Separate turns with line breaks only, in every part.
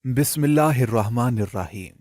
बिस्मिल्लाहिर्रहमानिर्रहीम।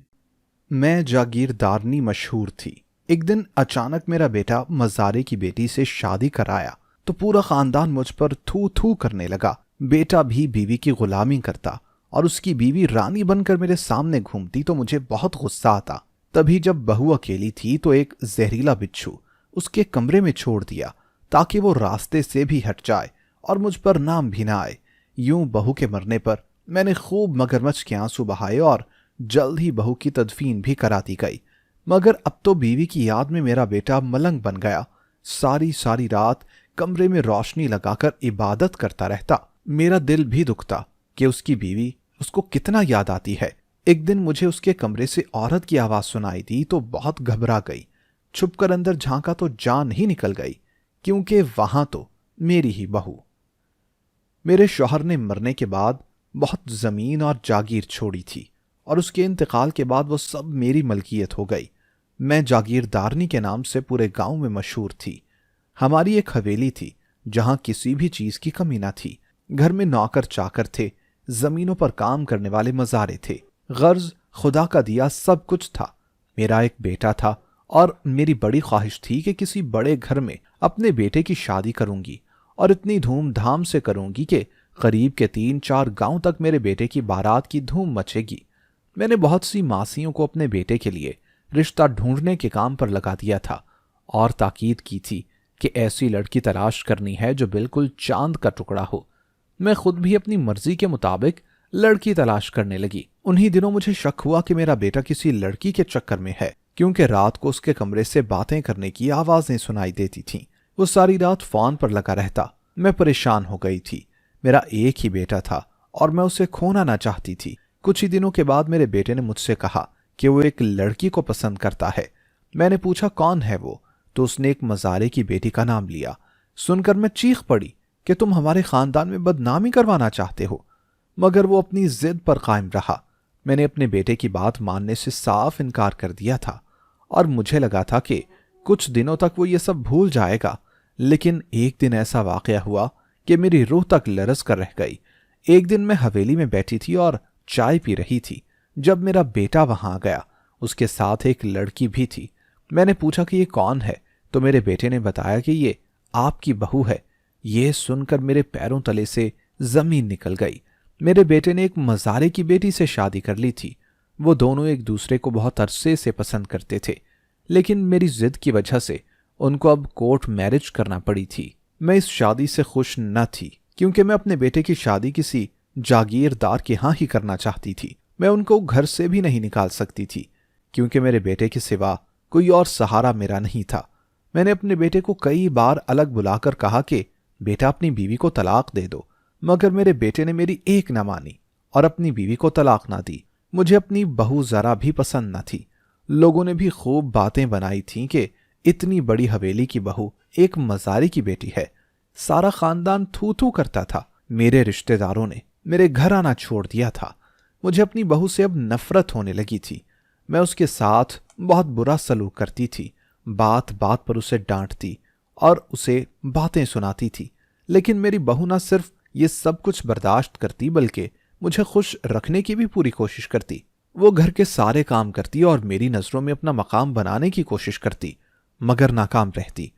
मैं जागीरदारनी मशहूर थी। एक दिन अचानक मेरा बेटा मज़ारे की बेटी से शादी कराया तो पूरा खानदान मुझ पर थू थू करने लगा। बेटा भी बीवी की गुलामी करता और उसकी बीवी रानी बनकर मेरे सामने घूमती तो मुझे बहुत गुस्सा आता। तभी जब बहू अकेली थी तो एक जहरीला बिच्छू उसके कमरे में छोड़ दिया ताकि वो रास्ते से भी हट जाए और मुझ पर नाम भी ना आए। यूं बहू के मरने पर मैंने खूब मगरमच्छ के आंसू बहाए और जल्द ही बहू की तदफीन भी करा दी गई। मगर अब तो बीवी की याद में मेरा बेटा मलंग बन गया। सारी सारी रात कमरे में रोशनी लगाकर इबादत करता रहता। मेरा दिल भी दुखता कि उसकी बीवी उसको कितना याद आती है। एक दिन मुझे उसके कमरे से औरत की आवाज सुनाई दी तो बहुत घबरा गई। छुपकर अंदर झांका तो जान ही निकल गई, क्योंकि वहां तो मेरी ही बहू। मेरे शौहर ने मरने के बाद बहुत जमीन और जागीर छोड़ी थी और उसके इंतकाल के बाद वो सब मेरी मलकियत हो गई। मैं जागीरदारनी के नाम से पूरे गांव में मशहूर थी। हमारी एक हवेली थी जहां किसी भी चीज की कमी ना थी। घर में नौकर चाकर थे, जमीनों पर काम करने वाले मजारे थे। गर्ज खुदा का दिया सब कुछ था। मेरा एक बेटा था और मेरी बड़ी ख्वाहिश थी कि किसी बड़े घर में अपने बेटे की शादी करूंगी और इतनी धूमधाम से करूंगी कि करीब के 3-4 गांव तक मेरे बेटे की बारात की धूम मचेगी। मैंने बहुत सी मासियों को अपने बेटे के लिए रिश्ता ढूंढने के काम पर लगा दिया था और ताकीद की थी कि ऐसी लड़की तलाश करनी है जो बिल्कुल चांद का टुकड़ा हो। मैं खुद भी अपनी मर्जी के मुताबिक लड़की तलाश करने लगी। उन्हीं दिनों मुझे शक हुआ कि मेरा बेटा किसी लड़की के चक्कर में है, क्योंकि रात को उसके कमरे से बातें करने की आवाजें सुनाई देती थीं। वो सारी रात फोन पर लगा रहता। मैं परेशान हो गई थी। मेरा एक ही बेटा था और मैं उसे खोना ना चाहती थी। कुछ ही दिनों के बाद मेरे बेटे ने मुझसे कहा कि वो एक लड़की को पसंद करता है। मैंने पूछा कौन है वो, तो उसने एक मजारे की बेटी का नाम लिया। सुनकर मैं चीख पड़ी कि तुम हमारे खानदान में बदनामी करवाना चाहते हो, मगर वो अपनी जिद पर कायम रहा। मैंने अपने बेटे की बात मानने से साफ इनकार कर दिया था और मुझे लगा था कि कुछ दिनों तक वो ये सब भूल जाएगा। लेकिन एक दिन ऐसा वाकया हुआ कि मेरी रूह तक लरज कर रह गई। एक दिन मैं हवेली में बैठी थी और चाय पी रही थी जब मेरा बेटा वहां आ गया। उसके साथ एक लड़की भी थी। मैंने पूछा कि ये कौन है, तो मेरे बेटे ने बताया कि ये आपकी बहू है। ये सुनकर मेरे पैरों तले से जमीन निकल गई। मेरे बेटे ने एक मजारे की बेटी से शादी कर ली थी। वो दोनों एक दूसरे को बहुत अरसे से पसंद करते थे, लेकिन मेरी जिद की वजह से उनको अब कोर्ट मैरिज करना पड़ी थी। मैं इस शादी से खुश न थी, क्योंकि मैं अपने बेटे की शादी किसी जागीरदार के यहाँ ही करना चाहती थी। मैं उनको घर से भी नहीं निकाल सकती थी, क्योंकि मेरे बेटे के सिवा कोई और सहारा मेरा नहीं था। मैंने अपने बेटे को कई बार अलग बुलाकर कहा कि बेटा अपनी बीवी को तलाक दे दो, मगर मेरे बेटे ने मेरी एक न मानी और अपनी बीवी को तलाक ना दी। मुझे अपनी बहू जरा भी पसंद न थी। लोगों ने भी खूब बातें बनाई थीं कि इतनी बड़ी हवेली की बहू एक मजारी की बेटी है। सारा खानदान थू थू करता था। मेरे रिश्तेदारों ने मेरे घर आना छोड़ दिया था। मुझे अपनी बहू से अब नफरत होने लगी थी। मैं उसके साथ बहुत बुरा सलूक करती थी, बात बात पर उसे डांटती और उसे बातें सुनाती थी। लेकिन मेरी बहू ना सिर्फ ये सब कुछ बर्दाश्त करती, बल्कि मुझे खुश रखने की भी पूरी कोशिश करती। वो घर के सारे काम करती और मेरी नजरों में अपना मकाम बनाने की कोशिश करती, मगर नाकाम रहती।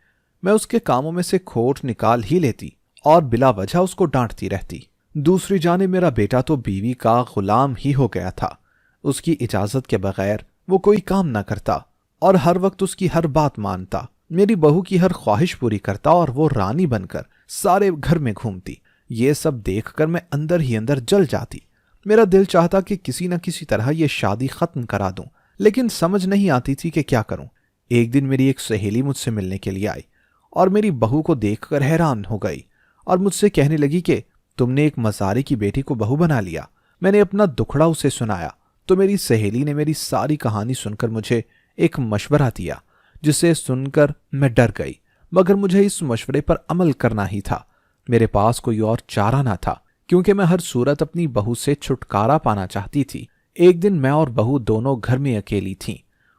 मैं उसके कामों में से खोट निकाल ही लेती और बिला वजह उसको डांटती रहती। दूसरी जाने मेरा बेटा तो बीवी का गुलाम ही हो गया था। उसकी इजाजत के बगैर वो कोई काम ना करता और हर वक्त उसकी हर बात मानता। मेरी बहू की हर ख्वाहिश पूरी करता और वो रानी बनकर सारे घर में घूमती। ये सब देखकर मैं अंदर ही अंदर जल जाती। मेरा दिल चाहता कि किसी न किसी तरह ये शादी खत्म करा दूं, लेकिन समझ नहीं आती थी कि क्या करूं। एक दिन मेरी एक सहेली मुझसे मिलने के लिए आई और मेरी बहू को देखकर हैरान हो गई और मुझसे कहने लगी कि तुमने एक मजारे की बेटी को बहू बना लिया। मैंने अपना दुखड़ा उसे सुनाया तो मेरी सहेली ने मेरी सारी कहानी सुनकर मुझे एक मशवरा दिया, जिसे सुनकर मैं डर गई, मगर मुझे इस मशवरे पर अमल करना ही था। मेरे पास कोई और चारा ना था, क्योंकि मैं हर सूरत अपनी बहू से छुटकारा पाना चाहती थी। एक दिन मैं और बहू दोनों घर में अकेली थीं।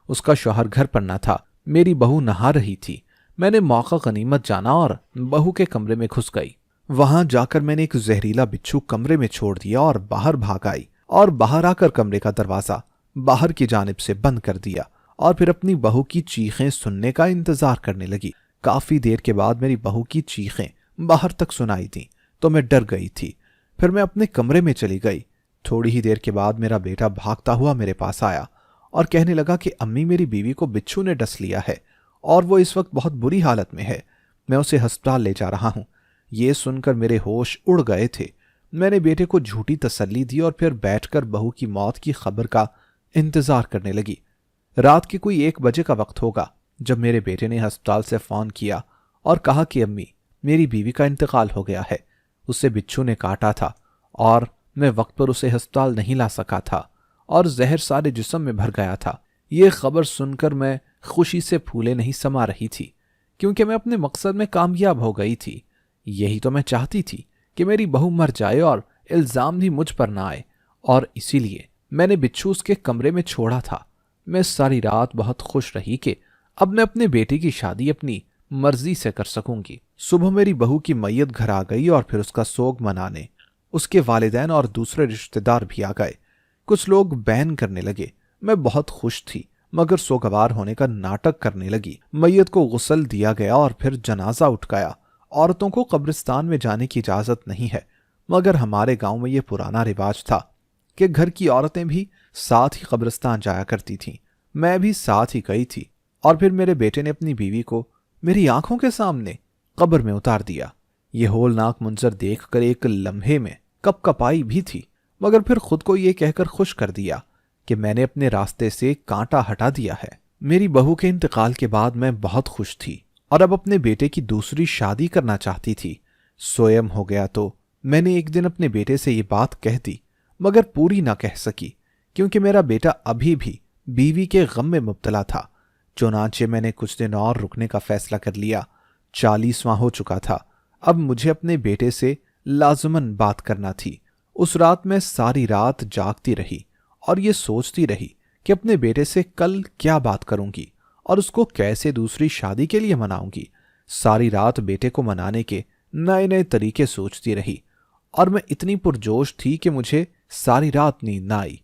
उसका शौहर घर पर न था। मेरी बहू नहा रही थी। मैंने मौका गनीमत जाना और बहू के कमरे में घुस गई। वहां जाकर मैंने एक जहरीला बिच्छू कमरे में छोड़ दिया और बाहर भाग आई। और बाहर आकर कमरे का दरवाज़ा बाहर की जानिब से बंद कर दिया और फिर अपनी बहू की चीखें सुनने का इंतजार करने लगी। काफ़ी देर के बाद मेरी बहू की चीखें बाहर तक सुनाई दी तो मैं डर गई थी। फिर मैं अपने कमरे में चली गई। थोड़ी ही देर के बाद मेरा बेटा भागता हुआ मेरे पास आया और कहने लगा कि अम्मी, मेरी बीवी को बिच्छू ने डस लिया है और वो इस वक्त बहुत बुरी हालत में है। मैं उसे अस्पताल ले जा रहा हूं। ये सुनकर मेरे होश उड़ गए थे। मैंने बेटे को झूठी तसल्ली दी और फिर बैठकर बहू की मौत की खबर का इंतजार करने लगी। रात के कोई 1 बजे का वक्त होगा जब मेरे बेटे ने अस्पताल से फोन किया और कहा कि अम्मी, मेरी बीवी का इंतकाल हो गया है, उसे बिच्छू ने काटा था और मैं वक्त पर उसे अस्पताल नहीं ला सका था और जहर सारे जिस्म में भर गया था। ये खबर सुनकर मैं खुशी से फूले नहीं समा रही थी, क्योंकि मैं अपने मकसद में कामयाब हो गई थी। यही तो मैं चाहती थी कि मेरी बहू मर जाए और इल्जाम भी मुझ पर ना आए, और इसीलिए मैंने बिच्छू उसके कमरे में छोड़ा था। मैं सारी रात बहुत खुश रही कि अब मैं अपने बेटे की शादी अपनी मर्जी से कर सकूंगी। सुबह मेरी बहू की मैयत घर आ गई और फिर उसका सोग मनाने उसके वालिदैन और दूसरे रिश्तेदार भी आ गए। कुछ लोग बैन करने लगे। मैं बहुत खुश थी, मगर सोगवार होने का नाटक करने लगी। मैयत को गुस्ल दिया गया और फिर जनाजा उठकाया। औरतों को कब्रिस्तान में जाने की इजाजत नहीं है, मगर हमारे गांव में यह पुराना रिवाज था कि घर की औरतें भी साथ ही कब्रिस्तान जाया करती थीं। मैं भी साथ ही गई थी और फिर मेरे बेटे ने अपनी बीवी को मेरी आंखों के सामने कब्र में उतार दिया। यह होलनाक मंजर देखकर एक लम्हे में कपकपाई भी थी, मगर फिर खुद को यह कहकर खुश कर दिया कि मैंने अपने रास्ते से कांटा हटा दिया है। मेरी बहू के इंतकाल के बाद मैं बहुत खुश थी और अब अपने बेटे की दूसरी शादी करना चाहती थी। स्वयं हो गया तो मैंने एक दिन अपने बेटे से ये बात कह दी, मगर पूरी ना कह सकी, क्योंकि मेरा बेटा अभी भी बीवी के गम में मुब्तला था। चुनांचे मैंने कुछ दिन और रुकने का फैसला कर लिया। 40वां हो चुका था। अब मुझे अपने बेटे से लाजमन बात करना थी। उस रात मैं सारी रात जागती रही और ये सोचती रही कि अपने बेटे से कल क्या बात करूंगी और उसको कैसे दूसरी शादी के लिए मनाऊंगी। सारी रात बेटे को मनाने के नए नए तरीके सोचती रही और मैं इतनी पुरजोश थी कि मुझे सारी रात नींद ना आई।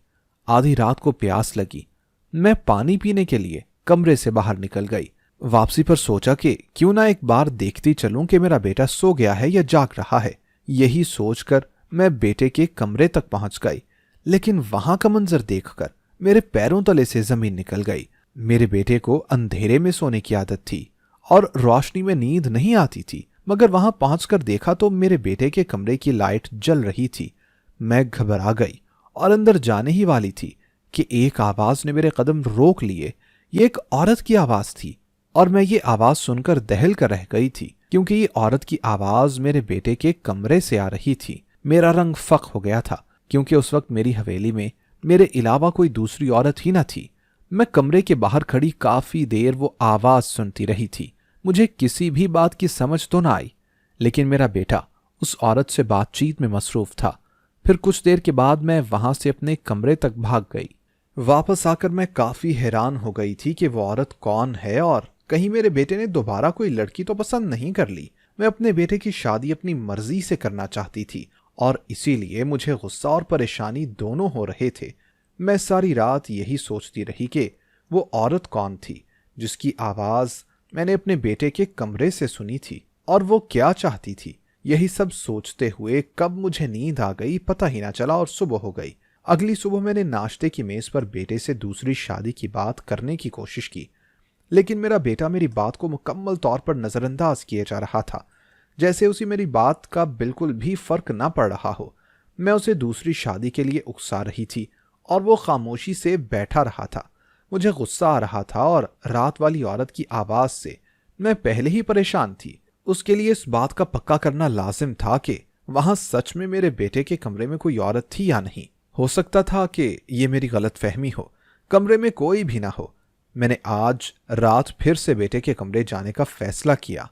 आधी रात को प्यास लगी। मैं पानी पीने के लिए कमरे से बाहर निकल गई। वापसी पर सोचा कि क्यों ना एक बार देखती चलूं कि मेरा बेटा सो गया है या जाग रहा है। यही सोचकर मैं बेटे के कमरे तक पहुंच गई, लेकिन वहां का मंजर देखकर मेरे पैरों तले से जमीन निकल गई। मेरे बेटे को अंधेरे में सोने की आदत थी और रोशनी में नींद नहीं आती थी, मगर वहां पहुंचकर देखा तो मेरे बेटे के कमरे की लाइट जल रही थी। मैं घबरा गई और अंदर जाने ही वाली थी कि एक आवाज ने मेरे कदम रोक लिए। ये एक औरत की आवाज थी और मैं ये आवाज सुनकर दहल कर रह गई थी, क्योंकि ये औरत की आवाज मेरे बेटे के कमरे से आ रही थी। मेरा रंग फक हो गया था, क्योंकि उस वक्त मेरी हवेली में मेरे अलावा कोई दूसरी औरत ही न थी। मैं कमरे के बाहर खड़ी काफी देर वो आवाज सुनती रही थी। मुझे किसी भी बात की समझ तो ना आई, लेकिन मेरा बेटा उस औरत से बातचीत में मसरूफ था। फिर कुछ देर के बाद मैं वहां से अपने कमरे तक भाग गई। वापस आकर मैं काफी हैरान हो गई थी कि वो औरत कौन है और कहीं मेरे बेटे ने दोबारा कोई लड़की तो पसंद नहीं कर ली। मैं अपने बेटे की शादी अपनी मर्जी से करना चाहती थी और इसीलिए मुझे गुस्सा और परेशानी दोनों हो रहे थे। मैं सारी रात यही सोचती रही कि वो औरत कौन थी जिसकी आवाज मैंने अपने बेटे के कमरे से सुनी थी और वो क्या चाहती थी। यही सब सोचते हुए कब मुझे नींद आ गई पता ही ना चला और सुबह हो गई। अगली सुबह मैंने नाश्ते की मेज पर बेटे से दूसरी शादी की बात करने की कोशिश की, लेकिन मेरा बेटा मेरी बात को मुकम्मल तौर पर नजरअंदाज किए जा रहा था, जैसे उसे मेरी बात का बिल्कुल भी फर्क ना पड़ रहा हो। मैं उसे दूसरी शादी के लिए उकसा रही थी और वो खामोशी से बैठा रहा था। मुझे गुस्सा आ रहा था और रात वाली औरत की आवाज से मैं पहले ही परेशान थी। उसके लिए इस बात का पक्का करना लाजिम था कि वहां सच में मेरे बेटे के कमरे में कोई औरत थी या नहीं। हो सकता था कि ये मेरी गलत फहमी हो, कमरे में कोई भी ना हो। मैंने आज रात फिर से बेटे के कमरे जाने का फैसला किया।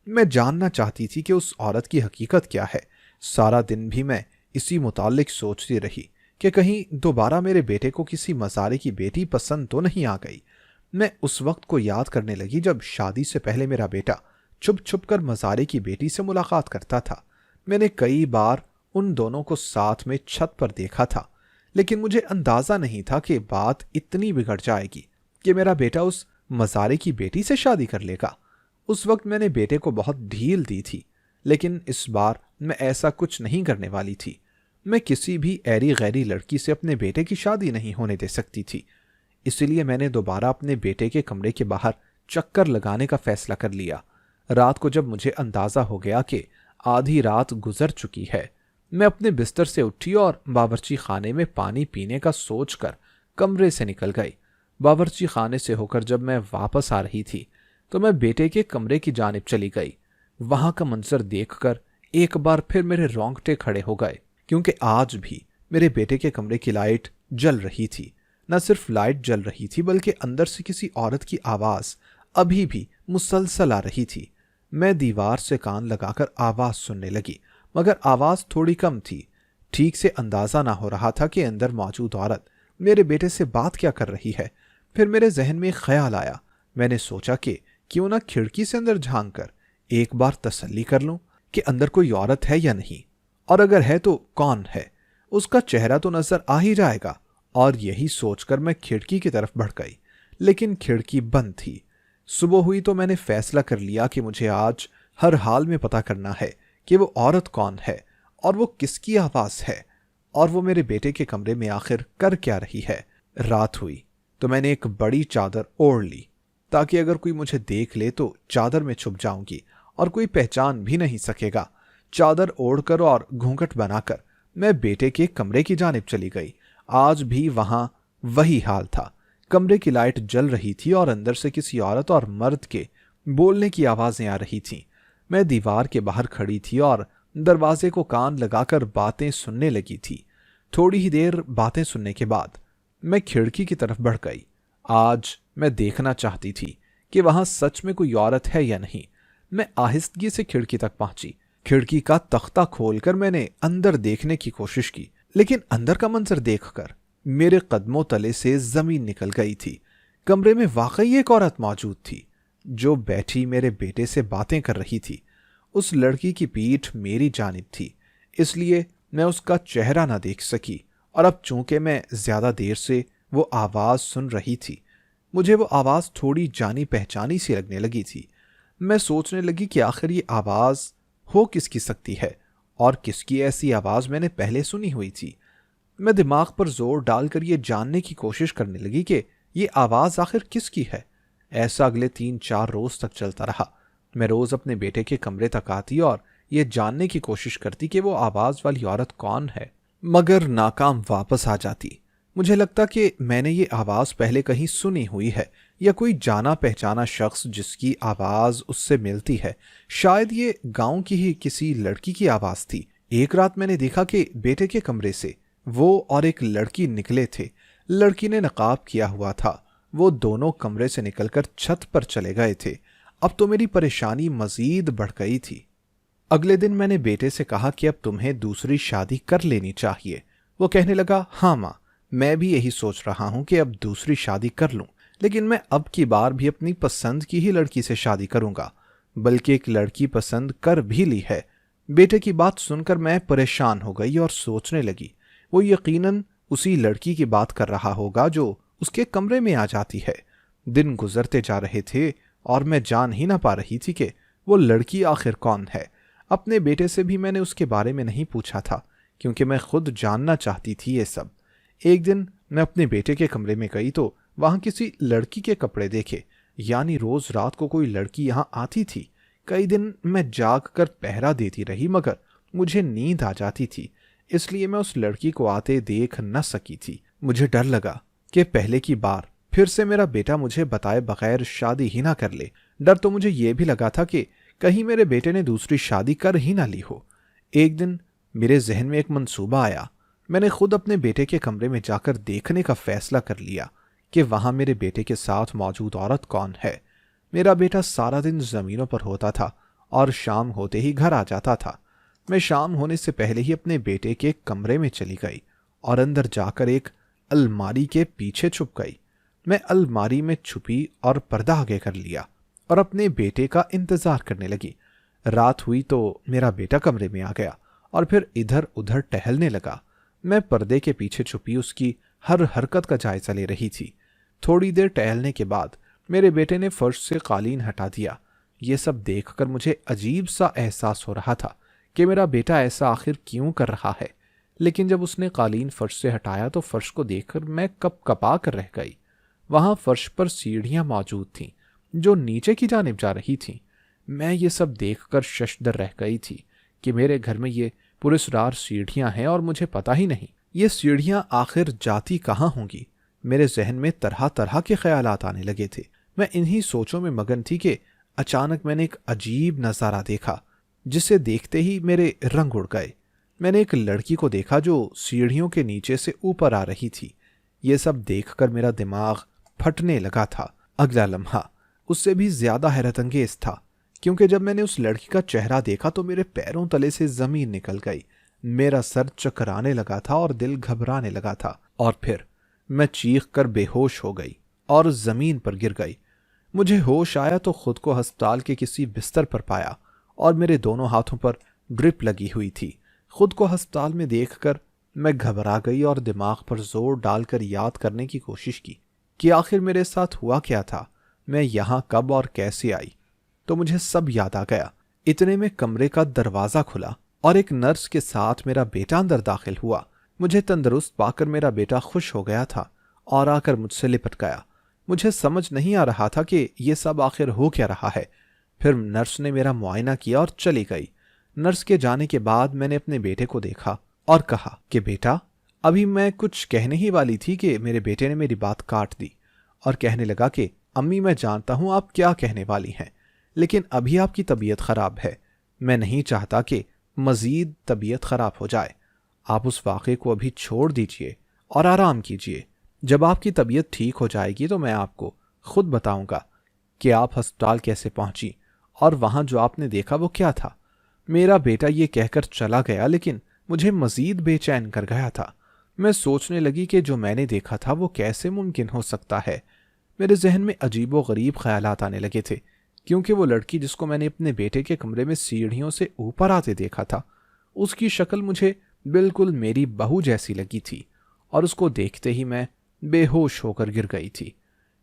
मैं जानना चाहती थी कि उस औरत की हकीकत क्या है। सारा दिन भी मैं इसी मुतालिक सोचती रही कि कहीं दोबारा मेरे बेटे को किसी मज़ारे की बेटी पसंद तो नहीं आ गई। मैं उस वक्त को याद करने लगी जब शादी से पहले मेरा बेटा छुप छुप कर मज़ारे की बेटी से मुलाकात करता था। मैंने कई बार उन दोनों को साथ में छत पर देखा था, लेकिन मुझे अंदाजा नहीं था कि बात इतनी बिगड़ जाएगी कि मेरा बेटा उस मज़ारे की बेटी से शादी कर लेगा। उस वक्त मैंने बेटे को बहुत ढील दी थी, लेकिन इस बार मैं ऐसा कुछ नहीं करने वाली थी। मैं किसी भी ऐरी गैरी लड़की से अपने बेटे की शादी नहीं होने दे सकती थी। इसलिए मैंने दोबारा अपने बेटे के कमरे के बाहर चक्कर लगाने का फैसला कर लिया। रात को जब मुझे अंदाजा हो गया कि आधी रात गुजर चुकी है, मैं अपने बिस्तर से उठी और बावर्ची खाने में पानी पीने का सोचकर कमरे से निकल गई। बावर्ची खाने से होकर जब मैं वापस आ रही थी तो मैं बेटे के कमरे की जानिब चली गई। वहां का मंजर देखकर एक बार फिर मेरे रोंगटे खड़े हो गए, क्योंकि आज भी मेरे बेटे के कमरे की लाइट जल रही थी। न सिर्फ लाइट जल रही थी बल्कि अंदर से किसी औरत की आवाज अभी भी मुसलसल आ रही थी। मैं दीवार से कान लगाकर आवाज सुनने लगी, मगर आवाज थोड़ी कम थी। ठीक से अंदाजा ना हो रहा था कि अंदर मौजूद औरत मेरे बेटे से बात क्या कर रही है। फिर मेरे जहन में एक ख्याल आया। मैंने सोचा कि क्यों ना खिड़की से अंदर झांक कर एक बार तसल्ली कर लूं कि अंदर कोई औरत है या नहीं, और अगर है तो कौन है। उसका चेहरा तो नजर आ ही जाएगा। और यही सोचकर मैं खिड़की की तरफ बढ़ गई, लेकिन खिड़की बंद थी। सुबह हुई तो मैंने फैसला कर लिया कि मुझे आज हर हाल में पता करना है कि वो औरत कौन है और वो किसकी आवाज है, और वो मेरे बेटे के कमरे में आखिर कर क्या रही है। रात हुई तो मैंने एक बड़ी चादर ओढ़ ली, ताकि अगर कोई मुझे देख ले तो चादर में छुप जाऊंगी और कोई पहचान भी नहीं सकेगा। चादर ओढ़कर और घूंघट बनाकर मैं बेटे के कमरे की जानिब चली गई। आज भी वहां वही हाल था। कमरे की लाइट जल रही थी और अंदर से किसी औरत और मर्द के बोलने की आवाजें आ रही थीं। मैं दीवार के बाहर खड़ी थी और दरवाजे को कान लगाकर बातें सुनने लगी थी। थोड़ी ही देर बातें सुनने के बाद मैं खिड़की की तरफ बढ़ गई। आज मैं देखना चाहती थी कि वहां सच में कोई औरत है या नहीं। मैं आहिस्तगी से खिड़की तक पहुंची। खिड़की का तख्ता खोलकर मैंने अंदर देखने की कोशिश की, लेकिन अंदर का मंजर देखकर मेरे कदमों तले से जमीन निकल गई थी। कमरे में वाकई एक औरत मौजूद थी, जो बैठी मेरे बेटे से बातें कर रही थी। उस लड़की की पीठ मेरी जानिब थी, इसलिए मैं उसका चेहरा ना देख सकी। और अब चूंकि मैं ज्यादा देर से वो आवाज सुन रही थी, मुझे वो आवाज थोड़ी जानी पहचानी सी लगने लगी थी। मैं सोचने लगी कि आखिर ये आवाज हो किसकी सकती है और किसकी ऐसी आवाज मैंने पहले सुनी हुई थी। मैं दिमाग पर जोर डालकर ये जानने की कोशिश करने लगी कि ये आवाज आखिर किसकी है। ऐसा अगले 3-4 रोज तक चलता रहा। मैं रोज अपने बेटे के कमरे तक आती और ये जानने की कोशिश करती कि वो आवाज वाली औरत कौन है, मगर नाकाम वापस आ जाती। मुझे लगता कि मैंने ये आवाज पहले कहीं सुनी हुई है, या कोई जाना पहचाना शख्स जिसकी आवाज उससे मिलती है। शायद ये गांव की ही किसी लड़की की आवाज थी। एक रात मैंने देखा कि बेटे के कमरे से वो और एक लड़की निकले थे। लड़की ने नकाब किया हुआ था। वो दोनों कमरे से निकलकर छत पर चले गए थे। अब तो मेरी परेशानी मजीद बढ़ गई थी। अगले दिन मैंने बेटे से कहा कि अब तुम्हें दूसरी शादी कर लेनी चाहिए। वो कहने लगा, हाँ माँ, मैं भी यही सोच रहा हूं कि अब दूसरी शादी कर लूं, लेकिन मैं अब की बार भी अपनी पसंद की ही लड़की से शादी करूंगा। बल्कि एक लड़की पसंद कर भी ली है। बेटे की बात सुनकर मैं परेशान हो गई और सोचने लगी, वो यकीनन उसी लड़की की बात कर रहा होगा जो उसके कमरे में आ जाती है। दिन गुजरते जा रहे थे और मैं जान ही ना पा रही थी कि वो लड़की आखिर कौन है। अपने बेटे से भी मैंने उसके बारे में नहीं पूछा था, क्योंकि मैं खुद जानना चाहती थी ये सब। एक दिन मैं अपने बेटे के कमरे में गई तो वहां किसी लड़की के कपड़े देखे, यानी रोज रात को कोई लड़की यहां आती थी। कई दिन मैं जाग कर पहरा देती रही, मगर मुझे नींद आ जाती थी, इसलिए मैं उस लड़की को आते देख न सकी थी। मुझे डर लगा कि पहले की बार फिर से मेरा बेटा मुझे बताए बगैर शादी ही ना कर ले। डर तो मुझे यह भी लगा था कि कहीं मेरे बेटे ने दूसरी शादी कर ही ना ली हो। एक दिन मेरे जहन में एक मंसूबा आया। मैंने खुद अपने बेटे के कमरे में जाकर देखने का फैसला कर लिया कि वहां मेरे बेटे के साथ मौजूद औरत कौन है। मेरा बेटा सारा दिन जमीनों पर होता था और शाम होते ही घर आ जाता था। मैं शाम होने से पहले ही अपने बेटे के कमरे में चली गई और अंदर जाकर एक अलमारी के पीछे छुप गई। मैं अलमारी में छुपी और पर्दा आगे कर लिया और अपने बेटे का इंतजार करने लगी। रात हुई तो मेरा बेटा कमरे में आ गया और फिर इधर उधर टहलने लगा। मैं पर्दे के पीछे छुपी उसकी हर हरकत का जायजा ले रही थी। थोड़ी देर टहलने के बाद मेरे बेटे ने फर्श से कालीन हटा दिया। ये सब देखकर मुझे अजीब सा एहसास हो रहा था कि मेरा बेटा ऐसा आखिर क्यों कर रहा है। लेकिन जब उसने कालीन फर्श से हटाया तो फर्श को देखकर मैं कपकपा कर रह गई। वहां फर्श पर सीढ़ियां मौजूद थीं जो नीचे की जानिब जा रही थीं। मैं ये सब देखकर शशदर रह गई थी कि मेरे घर में ये पुरस्रार सीढ़ियां हैं और मुझे पता ही नहीं ये सीढ़ियां आखिर जाती कहाँ होंगी। मेरे जहन में तरह तरह के ख्यालात आने लगे थे। मैं इन्हीं सोचों में मगन थी कि अचानक मैंने एक अजीब नज़ारा देखा जिसे देखते ही मेरे रंग उड़ गए। मैंने एक लड़की को देखा जो सीढ़ियों के नीचे से ऊपर आ रही थी। ये सब देखकर मेरा दिमाग फटने लगा था। अगला लम्हा उससे भी ज्यादा हैरत अंगेज था क्योंकि जब मैंने उस लड़की का चेहरा देखा तो मेरे पैरों तले से जमीन निकल गई। मेरा सर चकराने लगा था और दिल घबराने लगा था और फिर मैं चीख कर बेहोश हो गई और जमीन पर गिर गई। मुझे होश आया तो खुद को अस्पताल के किसी बिस्तर पर पाया और मेरे दोनों हाथों पर ड्रिप लगी हुई थी। खुद को अस्पताल में देखकर मैं घबरा गई और दिमाग पर जोर डालकर याद करने की कोशिश की कि आखिर मेरे साथ हुआ क्या था, मैं यहां कब और कैसे आई। तो मुझे सब याद आ गया। इतने में कमरे का दरवाजा खुला और एक नर्स के साथ मेरा बेटा अंदर दाखिल हुआ। मुझे तंदुरुस्त पाकर मेरा बेटा खुश हो गया था और आकर मुझसे लिपट गया। मुझे समझ नहीं आ रहा था कि ये सब आखिर हो क्या रहा है। फिर नर्स ने मेरा मुआयना किया और चली गई। नर्स के जाने के बाद मैंने अपने बेटे को देखा और कहा कि बेटा, अभी मैं कुछ कहने ही वाली थी कि मेरे बेटे ने मेरी बात काट दी और कहने लगा कि अम्मी, मैं जानता हूं आप क्या कहने वाली हैं, लेकिन अभी आपकी तबीयत खराब है। मैं नहीं चाहता कि मजीद तबीयत खराब हो जाए। आप उस वाक़े को अभी छोड़ दीजिए और आराम कीजिए। जब आपकी तबीयत ठीक हो जाएगी तो मैं आपको खुद बताऊंगा कि आप अस्पताल कैसे पहुंची और वहां जो आपने देखा वो क्या था। मेरा बेटा ये कहकर चला गया, लेकिन मुझे मजीद बेचैन कर गया था। मैं सोचने लगी कि जो मैंने देखा था वो कैसे मुमकिन हो सकता है। मेरे जहन में अजीबो गरीब ख्यालात आने लगे थे क्योंकि वो लड़की जिसको मैंने अपने बेटे के कमरे में सीढ़ियों से ऊपर आते देखा था, उसकी शक्ल मुझे बिल्कुल मेरी बहू जैसी लगी थी और उसको देखते ही मैं बेहोश होकर गिर गई थी।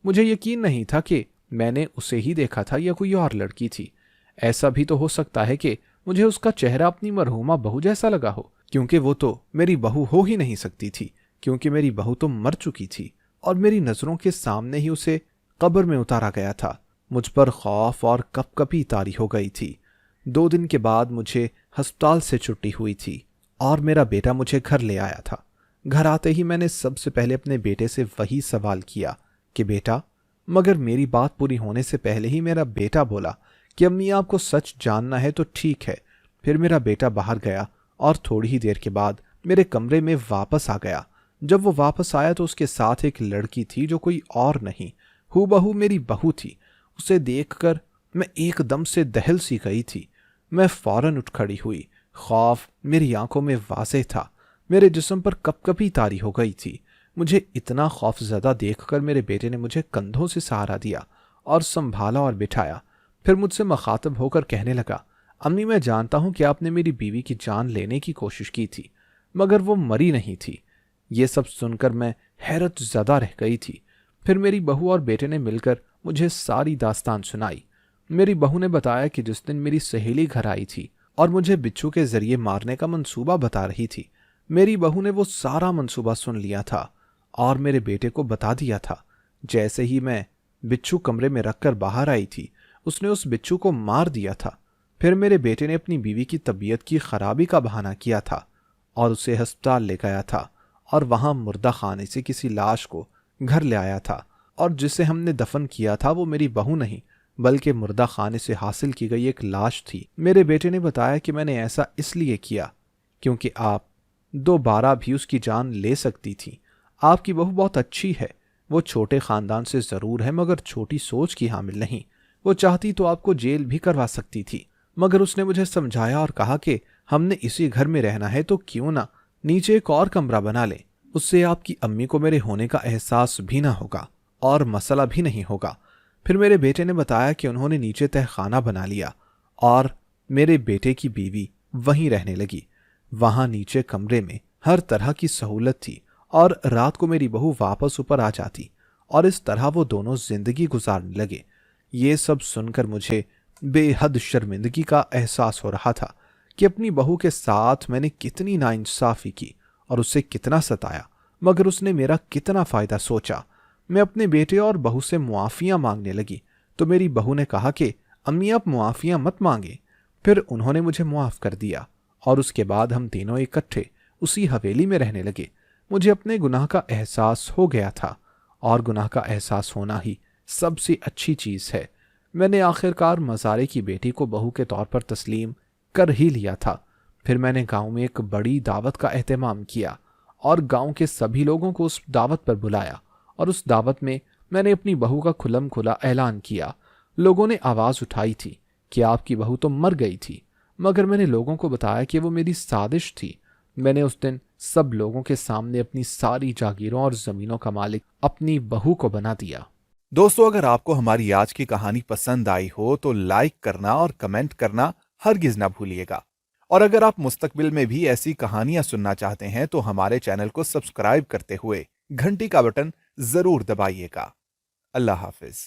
मुझे यकीन नहीं था कि मैंने उसे ही देखा था या कोई और लड़की थी। ऐसा भी तो हो सकता है कि मुझे उसका चेहरा अपनी मरहूमा बहू जैसा लगा हो, क्योंकि वो तो मेरी बहू हो ही नहीं सकती थी, क्योंकि मेरी बहू तो मर चुकी थी और मेरी नजरों के सामने ही उसे कब्र में उतारा गया था। मुझ पर खौफ और कपकपी तारी हो गई थी। 2 दिन के बाद मुझे अस्पताल से छुट्टी हुई थी और मेरा बेटा मुझे घर ले आया था। घर आते ही मैंने सबसे पहले अपने बेटे से वही सवाल किया कि बेटा, मगर मेरी बात पूरी होने से पहले ही मेरा बेटा बोला कि अम्मी, आपको सच जानना है तो ठीक है। फिर मेरा बेटा बाहर गया और थोड़ी ही देर के बाद मेरे कमरे में वापस आ गया। जब वो वापस आया तो उसके साथ एक लड़की थी जो कोई और नहीं, हूबहू मेरी बहू थी। उसे देखकर मैं एकदम से दहल सी गई थी। मैं फौरन उठ खड़ी हुई। खौफ मेरी आंखों में वाज़ेह था। मेरे जिस्म पर कपकपी तारी हो गई थी। मुझे इतना खौफजदा देखकर मेरे बेटे ने मुझे कंधों से सहारा दिया और संभाला और बिठाया। फिर मुझसे मुखातब होकर कहने लगा, अम्मी, मैं जानता हूं कि आपने मेरी बीवी की जान लेने की कोशिश की थी, मगर वो मरी नहीं थी। ये सब सुनकर मैं हैरत ज़दा रह गई थी। फिर मेरी बहू और बेटे ने मिलकर मुझे सारी दास्तान सुनाई। मेरी बहू ने बताया कि जिस दिन मेरी सहेली घर आई थी और मुझे बिच्छू के जरिए मारने का मंसूबा बता रही थी, मेरी बहू ने वो सारा मंसूबा सुन लिया था और मेरे बेटे को बता दिया था। जैसे ही मैं बिच्छू कमरे में रखकर बाहर आई थी, उसने उस बिच्छू को मार दिया था। फिर मेरे बेटे ने अपनी बीवी की तबीयत की खराबी का बहाना किया था और उसे अस्पताल ले गया था और वहां मुर्दा खाने से किसी लाश को घर ले आया था और जिसे हमने दफन किया था वो मेरी बहू नहीं बल्कि मुर्दा खाने से हासिल की गई एक लाश थी। मेरे बेटे ने बताया कि मैंने ऐसा इसलिए किया क्योंकि आप दोबारा भी उसकी जान ले सकती थी। आपकी बहू बहुत अच्छी है। वो छोटे खानदान से जरूर है मगर छोटी सोच की हामिल नहीं। वो चाहती तो आपको जेल भी करवा सकती थी, मगर उसने मुझे समझाया और कहा कि हमने इसी घर में रहना है तो क्यों ना नीचे एक और कमरा बना ले। उससे आपकी अम्मी को मेरे होने का एहसास भी ना होगा और मसला भी नहीं होगा। फिर मेरे बेटे ने बताया कि उन्होंने नीचे तहखाना बना लिया और मेरे बेटे की बीवी वहीं रहने लगी। वहां नीचे कमरे में हर तरह की सहूलत थी और रात को मेरी बहू वापस ऊपर आ जाती और इस तरह वो दोनों जिंदगी गुजारने लगे। ये सब सुनकर मुझे बेहद शर्मिंदगी का एहसास हो रहा था कि अपनी बहू के साथ मैंने कितनी नाइंसाफी की और उसे कितना सताया, मगर उसने मेरा कितना फायदा सोचा। मैं अपने बेटे और बहू से मुआफियां मांगने लगी तो मेरी बहू ने कहा कि अम्मी आप मुआफियां मत मांगे। फिर उन्होंने मुझे मुआफ कर दिया और उसके बाद हम तीनों इकट्ठे उसी हवेली में रहने लगे। मुझे अपने गुनाह का एहसास हो गया था और गुनाह का एहसास होना ही सबसे अच्छी चीज है। मैंने आखिरकार मज़ारे की बेटी को बहू के तौर पर तस्लीम कर ही लिया था। फिर मैंने गांव में एक बड़ी दावत का एहतमाम किया और गांव के सभी लोगों को उस दावत पर बुलाया और उस दावत में मैंने अपनी बहू का खुलम खुला ऐलान किया। लोगों ने आवाज उठाई थी कि आपकी बहू तो मर गई थी, मगर मैंने लोगों को बताया कि वो मेरी साजिश थी। मैंने उस दिन सब लोगों के सामने अपनी सारी जागीरों और जमीनों का मालिक अपनी बहू को बना दिया।
दोस्तों, अगर आपको हमारी आज की कहानी पसंद आई हो तो लाइक करना और कमेंट करना हरगिज ना भूलिएगा। और अगर आप मुस्तकबिल में भी ऐसी कहानियां सुनना चाहते हैं तो हमारे चैनल को सब्सक्राइब करते हुए घंटी का बटन जरूर दबाइएगा। अल्लाह हाफिज।